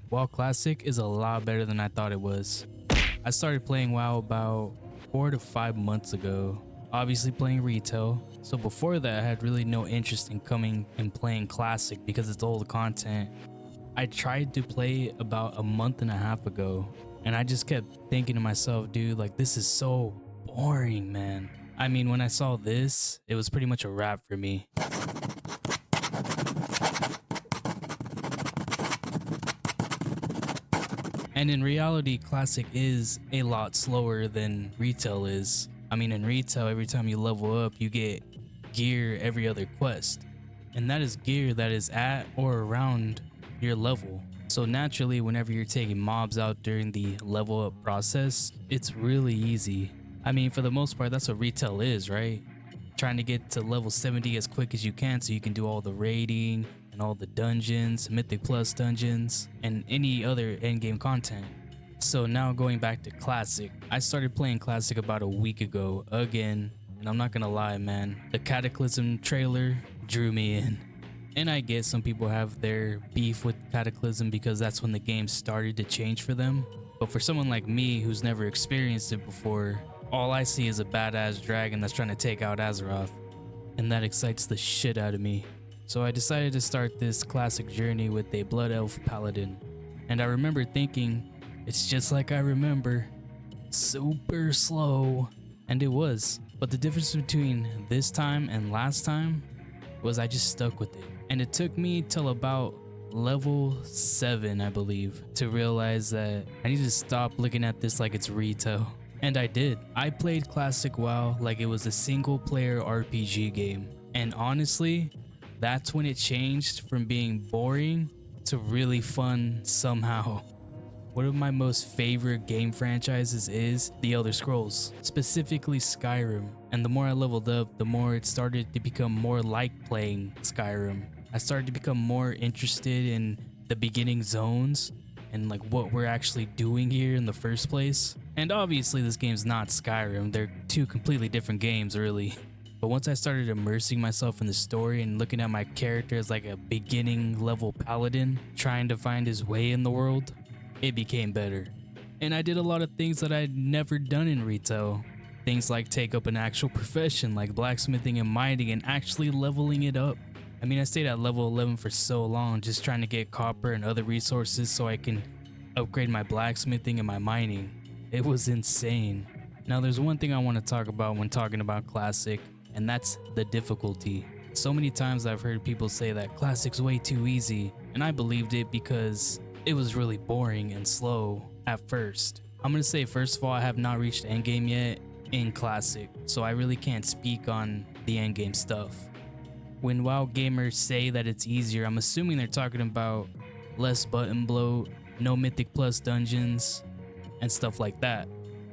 WoW Classic is a lot better than I thought it was. I started playing WoW about 4 to 5 months ago, obviously playing retail. So before that, I had really no interest in coming and playing Classic because it's old content. I tried to play about a month and a half ago, and I just kept thinking to myself, dude, like this is so boring, man. I mean, when I saw this, it was pretty much a wrap for me. And in reality, Classic is a lot slower than retail is. I mean, in retail, every time you level up, you get gear every other quest. And that is gear that is at or around your level. So naturally, whenever you're taking mobs out during the level up process, it's really easy. I mean, for the most part, that's what retail is, right? Trying to get to level 70 as quick as you can so you can do all the raiding and all the dungeons, Mythic Plus dungeons, and any other endgame content. So now going back to Classic, I started playing Classic about a week ago again, and I'm not gonna lie, man, the Cataclysm trailer drew me in. And I get some people have their beef with Cataclysm because that's when the game started to change for them. But for someone like me who's never experienced it before, all I see is a badass dragon that's trying to take out Azeroth, and that excites the shit out of me. So I decided to start this Classic journey with a Blood Elf Paladin. And I remember thinking, it's just like I remember, super slow. And it was. But the difference between this time and last time was I just stuck with it. And it took me till about level 7, I believe, to realize that I need to stop looking at this like it's retail. And I did. I played Classic WoW like it was a single player RPG game. And honestly, that's when it changed from being boring to really fun somehow. One of my most favorite game franchises is The Elder Scrolls, specifically Skyrim. And the more I leveled up, the more it started to become more like playing Skyrim. I started to become more interested in the beginning zones and like what we're actually doing here in the first place. And obviously this game's not Skyrim, they're two completely different games really. But once I started immersing myself in the story and looking at my character as like a beginning level paladin trying to find his way in the world, it became better. And I did a lot of things that I'd never done in retail. Things like take up an actual profession like blacksmithing and mining and actually leveling it up. I mean, I stayed at level 11 for so long just trying to get copper and other resources so I can upgrade my blacksmithing and my mining. It was insane. Now there's one thing I want to talk about when talking about Classic, and that's the difficulty. So many times I've heard people say that Classic's way too easy, and I believed it because it was really boring and slow at first. I'm gonna say first of all, I have not reached endgame yet in Classic, so I really can't speak on the endgame stuff. When WoW gamers say that it's easier, I'm assuming they're talking about less button bloat, no Mythic Plus dungeons, and stuff like that,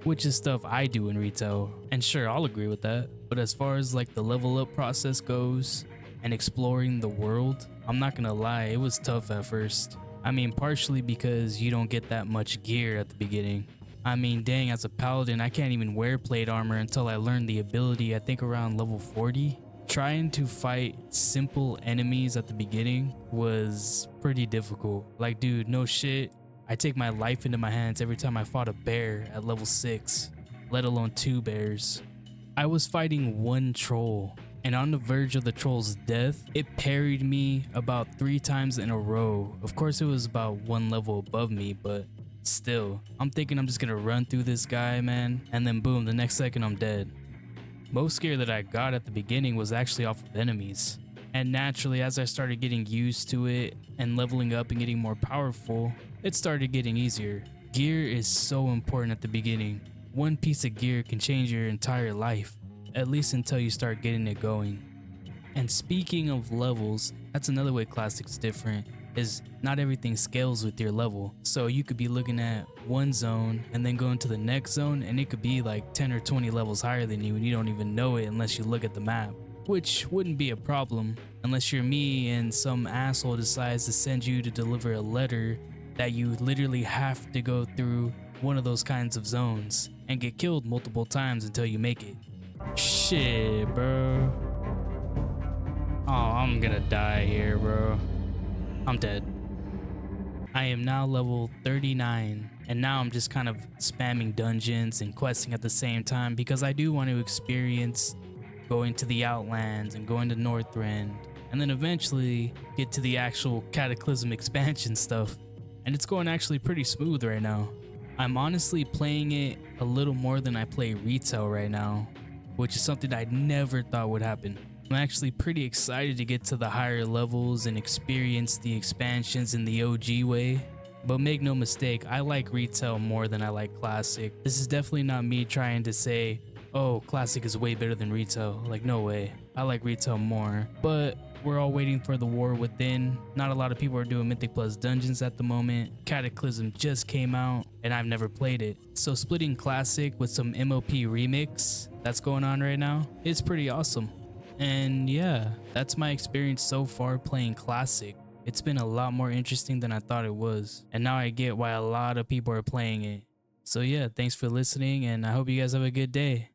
which is stuff I do in retail, and sure, I'll agree with that. But as far as like the level up process goes and exploring the world, I'm not gonna lie, it was tough at first. I mean, partially because you don't get that much gear at the beginning. I mean, dang, as a paladin, I can't even wear plate armor until I learned the ability, I think around level 40. Trying to fight simple enemies at the beginning was pretty difficult. Like, dude, no shit, I take my life into my hands every time I fought a bear at level 6, let alone 2 bears. I was fighting one troll, and on the verge of the troll's death, it parried me about 3 times in a row. Of course, it was about 1 level above me, but still, I'm thinking I'm just gonna run through this guy, man, and then boom, the next second I'm dead. Most gear that I got at the beginning was actually off of enemies. And naturally, as I started getting used to it and leveling up and getting more powerful, it started getting easier. Gear is so important at the beginning. One piece of gear can change your entire life, at least until you start getting it going. And speaking of levels, that's another way Classic's different, is not everything scales with your level. So you could be looking at one zone and then going to the next zone and it could be like 10 or 20 levels higher than you and you don't even know it unless you look at the map. Which wouldn't be a problem unless you're me and some asshole decides to send you to deliver a letter that you literally have to go through one of those kinds of zones and get killed multiple times until you make it. Shit, bro. Oh, I'm gonna die here, bro. I'm dead. I am now level 39, and now I'm just kind of spamming dungeons and questing at the same time because I do want to experience going to the Outlands and going to Northrend, and then eventually get to the actual Cataclysm expansion stuff. And it's going actually pretty smooth right now. I'm honestly playing it a little more than I play retail right now, which is something I never thought would happen. I'm actually pretty excited to get to the higher levels and experience the expansions in the OG way. But make no mistake, I like retail more than I like classic. This is definitely not me trying to say, oh, classic is way better than retail. Like, no way. I like retail more. But we're all waiting for the War Within. Not a lot of people are doing Mythic Plus dungeons at the moment. Cataclysm just came out and I've never played it. So splitting classic with some MOP remix that's going on right now, it's pretty awesome. And yeah, that's my experience so far playing classic. It's been a lot more interesting than I thought it was. And now I get why a lot of people are playing it. So yeah, thanks for listening and I hope you guys have a good day.